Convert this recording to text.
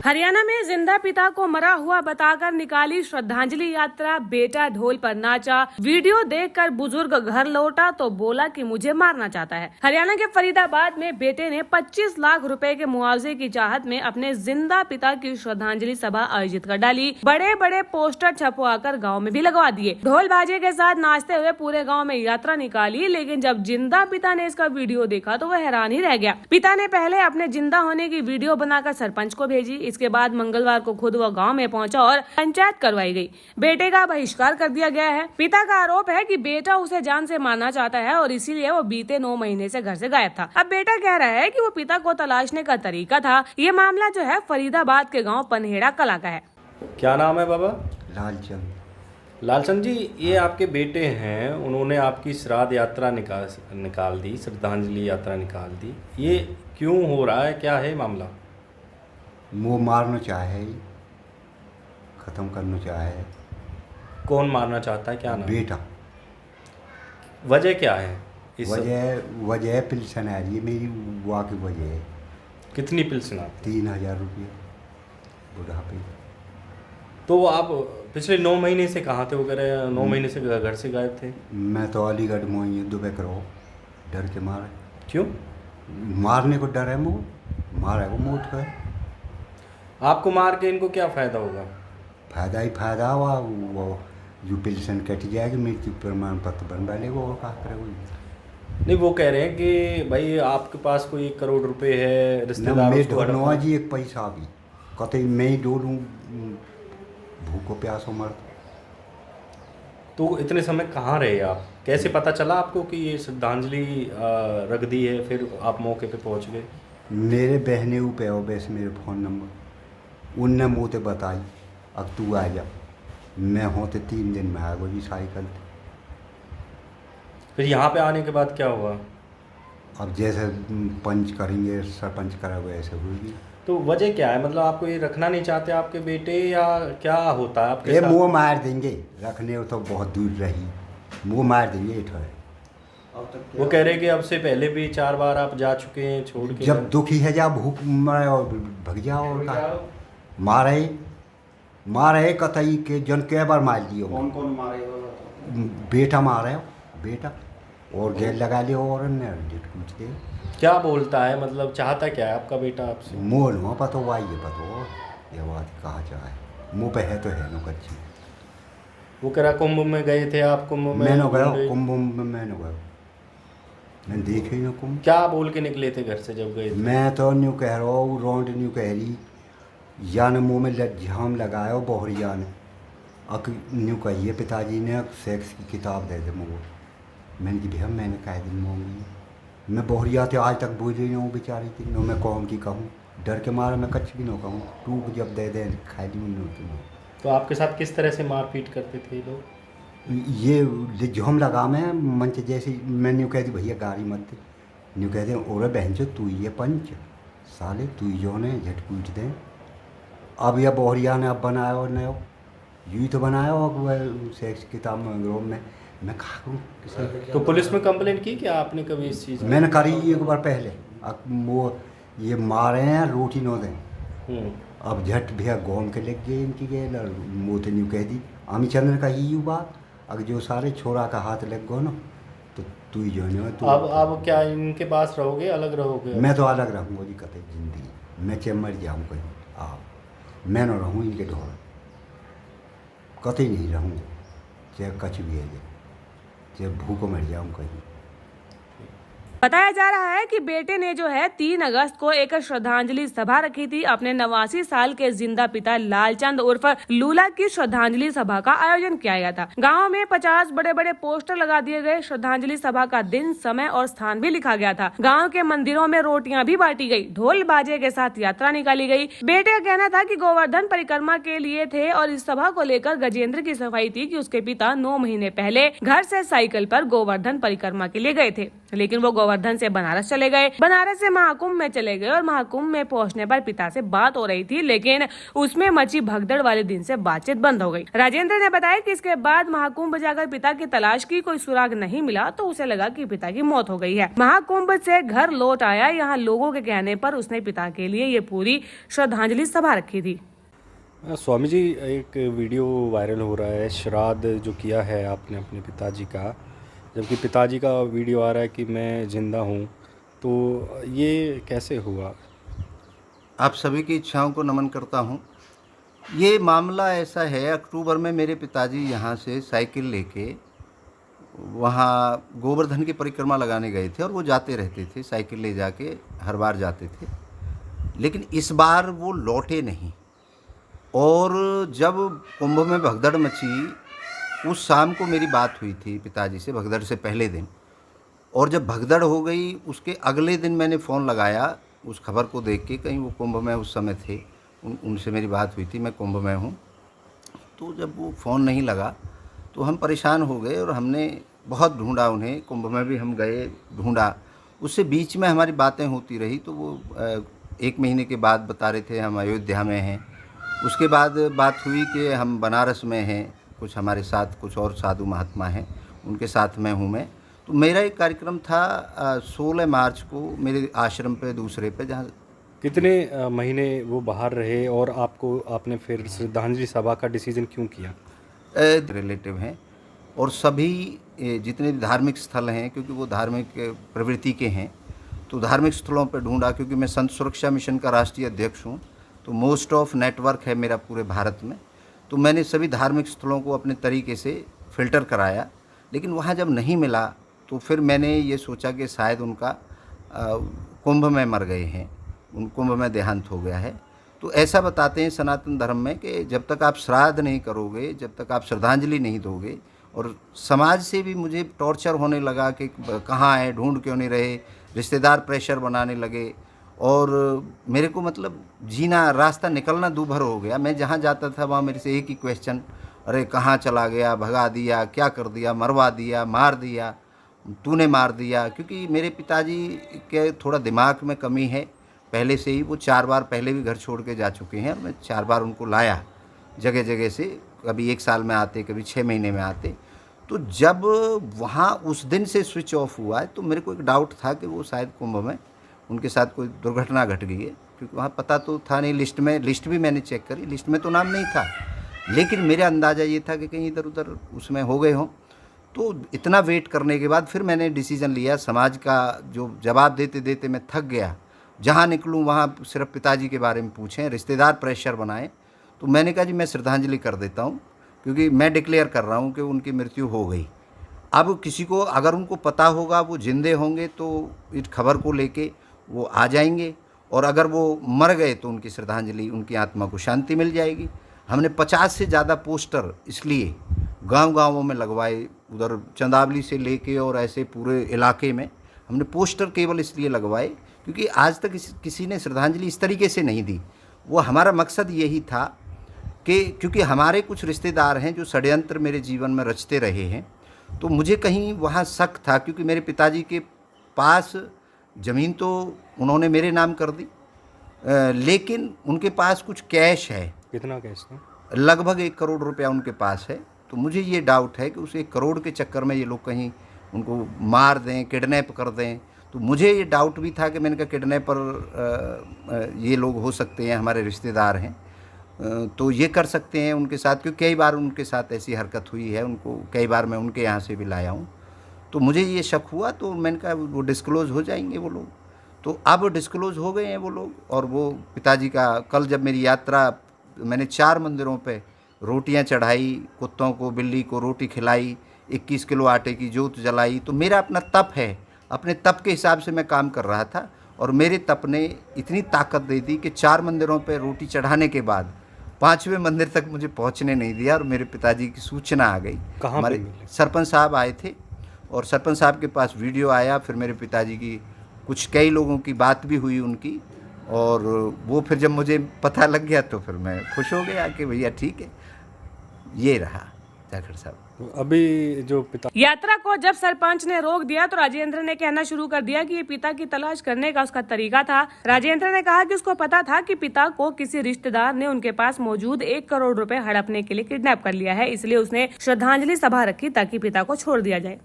हरियाणा में जिंदा पिता को मरा हुआ बताकर निकाली श्रद्धांजलि यात्रा। बेटा ढोल पर नाचा, वीडियो देखकर बुजुर्ग घर लौटा तो बोला कि मुझे मारना चाहता है। हरियाणा के फरीदाबाद में बेटे ने 25 लाख रुपए के मुआवजे की चाहत में अपने जिंदा पिता की श्रद्धांजलि सभा आयोजित कर डाली। बड़े बड़े पोस्टर छपवाकर गाँव में भी लगवा दिए। ढोल बाजे के साथ नाचते हुए पूरे गाँव में यात्रा निकाली। लेकिन जब जिंदा पिता ने इसका वीडियो देखा तो वह हैरान ही रह गया। पिता ने पहले अपने जिंदा होने की वीडियो बनाकर सरपंच को भेजी। इसके बाद मंगलवार को खुद वह गांव में पहुंचा और पंचायत करवाई गई। बेटे का बहिष्कार कर दिया गया है। पिता का आरोप है कि बेटा उसे जान से मारना चाहता है और इसीलिए वो बीते 9 महीने से घर से गायब था। अब बेटा कह रहा है कि वो पिता को तलाशने का तरीका था। ये मामला जो है फरीदाबाद के गाँव पनहेड़ा कला का है। क्या नाम है बाबा? लालचंद। लालचंद जी, ये आपके बेटे हैं, उन्होंने आपकी श्राद्ध यात्रा निकाल दी, श्रद्धांजलि यात्रा निकाल दी। ये क्यों हो रहा है, क्या है मामला? वो मारना चाहे, ख़त्म करना चाहे। कौन मारना चाहता है, क्या नाम? बेटा। वजह क्या है? वजह पेंशन आ रही है मेरी, वो की वजह है। कितनी पेंशन आती? 3000 रुपये बुढ़ापे। तो आप पिछले 9 महीने से कहाँ थे वगैरह? 9 महीने से घर से गायब थे? मैं तो अलीगढ़ में दुबई करो, डर के मारे। क्यों? मारने को डर है, वो मारे वो मोट है। आपको मार के इनको क्या फ़ायदा होगा? फायदा ही फायदा हुआ। वो जो पेंशन कट जाएगी, मृत्यु प्रमाण पत्र बनवा लेगा और क्या करेगा। नहीं, वो कह रहे हैं कि भाई आपके पास कोई 1 करोड़ रुपए है, रिश्तेदार जी एक पैसा भी कतई मैं ही डोलूँ, भूखो प्यासो मर। तो इतने समय कहाँ रहे आप? कैसे पता चला आपको कि ये श्रद्धांजलि रख दी है, फिर आप मौके पे पहुँच गए? मेरे बहने पे हो वैसे मेरे फ़ोन नंबर उनने मुँह ते बताई, अब तू आ जा। मैं होते 3 दिन में आ गई जी साइकिल। फिर यहाँ पे आने के बाद क्या हुआ? अब जैसे पंच करेंगे, सरपंच करेंगे, ऐसे होगी। तो वजह क्या है? मतलब आपको ये रखना नहीं चाहते आपके बेटे, या क्या होता है आपके साथ? मुँह मार देंगे, रखने तो बहुत दूर रही, मुँह मार देंगे। ये वो कह रहे कि अब से पहले भी 4 बार आप जा चुके हैं छोड़ के। जब दुखी है जा भूख मरे और भग जाओ। और का मारे कतई के जन कै बार मार लियो। कौन मारे? बेटा मारे, बेटा और गैर लगा लियो और कुछ दे। क्या बोलता है, मतलब चाहता क्या है आपका बेटा आपसे? मोल हो पतो वाई ये पतो ये बात कहा चाहे मुँह पे है तो है नो कच्ची। वो कह रहा कुंभ में गए थे आप? कुंभ में मैं न गयो, कुंभ में मैं न गयो, मैं देखे ही न कुंभ। क्या बोल के निकले थे घर से जब गए थे? मैं तो न्यू कह रहा हूँ, रोंड न्यू कह रही यान मुँह में झाम लगाया बोहरिया ने। अक न्यू कहिए पिताजी ने सेक्स की किताब दे दे मुझे। मैंने कि भैया मैंने कह दिन मांगी, मैं बोहरिया थे आज तक बूझ रही हूँ बेचारी थी। नो मैं कौन की कहूँ, डर के मारे मैं कच्छ भी न कहूँ। तू जब दे दे खाई ली नहीं। तो आपके साथ किस तरह से मारपीट करते थे लोग? ये झोम लगा मैं मंच जैसी। मैं न्यू कहती भैया गाड़ी मत दे, न्यू कहते और बहन चो तू ये पंच साले तू जो ने झट पूछ दे। अब यह बोहरिया ने अब बनाया और नया यूँ तो बनाया और सेक्स किताब में ग्रोम में मैं खा करूँ किसी। तो पुलिस में कंप्लेंट की क्या आपने कभी इस चीज़? मैंने करी एक बार पहले। अब वो ये मारे हैं रोटी न दें। अब झट भैया गोम के लग गए इनकी गए मोते न्यू कह दी अमी चंद्र का ही बात। अगर जो सारे छोरा का हाथ लग गो ना तो तू ही जो है तो। अब क्या इनके पास रहोगे, अलग रहोगे? मैं तो अलग रहूँगा जी कतई जिंदगी। मैं चाहे मर जाऊँ कहीं, आप मैं न रहूँ इनके ढोल, कतई नहीं रहूँगा। चाहे कछ भी है, चाहे भूखों मर जाऊँ कहीं। बताया जा रहा है कि बेटे ने जो है 3 अगस्त को एक श्रद्धांजलि सभा रखी थी। अपने 89 साल के जिंदा पिता लालचंद उर्फ लूला की श्रद्धांजलि सभा का आयोजन किया गया था। गांव में 50 बड़े बड़े पोस्टर लगा दिए गए। श्रद्धांजलि सभा का दिन, समय और स्थान भी लिखा गया था। गाँव के मंदिरों में रोटियां भी बांटी गयी, ढोल बाजे के साथ यात्रा निकाली गयी। बेटे का कहना था कि गोवर्धन परिक्रमा के लिए थे और इस सभा को लेकर गजेंद्र की सफाई थी कि उसके पिता 9 महीने पहले घर से साइकिल पर गोवर्धन परिक्रमा के लिए गए थे, लेकिन वो गोवर्धन गोवर्धन से बनारस चले गए, बनारस से महाकुंभ में चले गए और महाकुंभ में पहुंचने पर पिता से बात हो रही थी, लेकिन उसमें मची भगदड़ वाले दिन से बातचीत बंद हो गई। राजेंद्र ने बताया कि इसके बाद महाकुंभ जाकर पिता की तलाश की, कोई सुराग नहीं मिला तो उसे लगा कि पिता की मौत हो गई है। महाकुंभ से घर लौट आया, यहाँ लोगों के कहने पर उसने पिता के लिए ये पूरी श्रद्धांजलि सभा रखी थी। स्वामी जी, एक वीडियो वायरल हो रहा है श्राद्ध जो किया है आपने अपने पिताजी का, जबकि पिताजी का वीडियो आ रहा है कि मैं जिंदा हूँ, तो ये कैसे हुआ? आप सभी की इच्छाओं को नमन करता हूँ। ये मामला ऐसा है, अक्टूबर में मेरे पिताजी यहाँ से साइकिल लेके वहाँ गोवर्धन की परिक्रमा लगाने गए थे और वो जाते रहते थे, साइकिल ले जाके हर बार जाते थे, लेकिन इस बार वो लौटे नहीं। और जब कुंभ में भगदड़ मची, उस शाम को मेरी बात हुई थी पिताजी से, भगदड़ से पहले दिन, और जब भगदड़ हो गई उसके अगले दिन मैंने फ़ोन लगाया उस खबर को देख के, कहीं वो कुंभ में उस समय थे, उनसे मेरी बात हुई थी, मैं कुंभ में हूँ। तो जब वो फ़ोन नहीं लगा तो हम परेशान हो गए और हमने बहुत ढूंढा उन्हें, कुंभ में भी हम गए, ढूंढा। उससे बीच में हमारी बातें होती रही, तो वो 1 महीने के बाद बता रहे थे हम अयोध्या में हैं। उसके बाद बात हुई कि हम बनारस में हैं, कुछ हमारे साथ कुछ और साधु महात्मा हैं, उनके साथ में हूँ मैं। तो मेरा एक कार्यक्रम था 16 मार्च को मेरे आश्रम पे, दूसरे पे, जहाँ कितने महीने वो बाहर रहे और आपने फिर श्रद्धांजलि सभा का डिसीजन क्यों किया? रिलेटिव हैं और सभी जितने भी धार्मिक स्थल हैं, क्योंकि वो धार्मिक प्रवृत्ति के हैं, तो धार्मिक स्थलों पर ढूंढा। क्योंकि मैं संत सुरक्षा मिशन का राष्ट्रीय अध्यक्ष हूँ, तो मोस्ट ऑफ नेटवर्क है मेरा पूरे भारत में, तो मैंने सभी धार्मिक स्थलों को अपने तरीके से फ़िल्टर कराया। लेकिन वहाँ जब नहीं मिला तो फिर मैंने ये सोचा कि शायद उनका कुंभ में मर गए हैं, उन कुंभ में देहांत हो गया है। तो ऐसा बताते हैं सनातन धर्म में कि जब तक आप श्राद्ध नहीं करोगे, जब तक आप श्रद्धांजलि नहीं दोगे, और समाज से भी मुझे टॉर्चर होने लगा कि कहाँ है, ढूंढ क्यों नहीं रहे, रिश्तेदार प्रेशर बनाने लगे, और मेरे को मतलब जीना, रास्ता निकलना दूभर हो गया। मैं जहाँ जाता था वहाँ मेरे से एक ही क्वेश्चन, अरे कहाँ चला गया, भगा दिया, क्या कर दिया, मरवा दिया, मार दिया, तूने मार दिया। क्योंकि मेरे पिताजी के थोड़ा दिमाग में कमी है पहले से ही, वो 4 बार पहले भी घर छोड़ के जा चुके हैं और मैं 4 बार उनको लाया जगह जगह से, कभी 1 साल में आते, कभी 6 महीने में आते। तो जब वहाँ उस दिन से स्विच ऑफ हुआ है तो मेरे को एक डाउट था कि वो शायद कुंभ में उनके साथ कोई दुर्घटना घट गई है, क्योंकि वहाँ पता तो था नहीं, लिस्ट भी मैंने चेक करी, लिस्ट में तो नाम नहीं था, लेकिन मेरा अंदाज़ा ये था कि कहीं इधर उधर उसमें हो गए हों। तो इतना वेट करने के बाद फिर मैंने डिसीज़न लिया, समाज का जो जवाब देते देते मैं थक गया, जहाँ निकलूँ वहाँ सिर्फ पिताजी के बारे में पूछें, रिश्तेदार प्रेशर बनाएं। तो मैंने कहा जी मैं श्रद्धांजलि कर देता हूँ, क्योंकि मैं डिक्लेयर कर रहा हूँ कि उनकी मृत्यु हो गई। अब किसी को अगर उनको पता होगा वो जिंदे होंगे तो इस खबर को लेके वो आ जाएंगे, और अगर वो मर गए तो उनकी श्रद्धांजलि, उनकी आत्मा को शांति मिल जाएगी। हमने 50 से ज़्यादा पोस्टर इसलिए गांव-गांवों में लगवाए, उधर चंदावली से लेके और ऐसे पूरे इलाके में हमने पोस्टर केवल इसलिए लगवाए क्योंकि आज तक किसी ने श्रद्धांजलि इस तरीके से नहीं दी। वो हमारा मकसद यही था कि क्योंकि हमारे कुछ रिश्तेदार हैं जो षड्यंत्र मेरे जीवन में रचते रहे हैं, तो मुझे कहीं वहाँ शक था, क्योंकि मेरे पिताजी के पास ज़मीन तो उन्होंने मेरे नाम कर दी, लेकिन उनके पास कुछ कैश है। कितना कैश था? लगभग 1 करोड़ रुपया उनके पास है। तो मुझे ये डाउट है कि उस 1 करोड़ के चक्कर में ये लोग कहीं उनको मार दें, किडनैप कर दें। तो मुझे ये डाउट भी था कि मैंने कहा किडनैपर ये लोग हो सकते हैं, हमारे रिश्तेदार हैं, तो ये कर सकते हैं उनके साथ, क्योंकि कई बार उनके साथ ऐसी हरकत हुई है, उनको कई बार मैं उनके यहाँ से भी लाया हूँ। तो मुझे ये शक हुआ, तो मैंने कहा वो डिस्क्लोज़ हो जाएंगे वो लोग। तो अब डिस्क्लोज़ हो गए हैं वो लोग। और वो पिताजी का कल जब मेरी यात्रा, मैंने 4 मंदिरों पे रोटियां चढ़ाई, कुत्तों को, बिल्ली को रोटी खिलाई, 21 किलो आटे की जोत जलाई। तो मेरा अपना तप है, अपने तप के हिसाब से मैं काम कर रहा था, और मेरे तप ने इतनी ताकत दे दी कि 4 मंदिरों पे रोटी चढ़ाने के बाद 5वें मंदिर तक मुझे पहुंचने नहीं दिया, और मेरे पिताजी की सूचना आ गई। हमारे सरपंच साहब आए थे और सरपंच साहब के पास वीडियो आया, फिर मेरे पिताजी की कई लोगों की बात भी हुई उनकी, और वो फिर जब मुझे पता लग गया तो फिर मैं खुश हो गया कि भैया ठीक है। ये रहा जाखड़ साहब। तो अभी जो पिता यात्रा को जब सरपंच ने रोक दिया तो राजेंद्र ने कहना शुरू कर दिया कि ये पिता की तलाश करने का उसका तरीका था। राजेंद्र ने कहा कि उसको पता था कि पिता को किसी रिश्तेदार ने उनके पास मौजूद 1 करोड़ रुपए हड़पने के लिए किडनैप कर लिया है, इसलिए उसने श्रद्धांजलि सभा रखी ताकि पिता को छोड़ दिया जाए।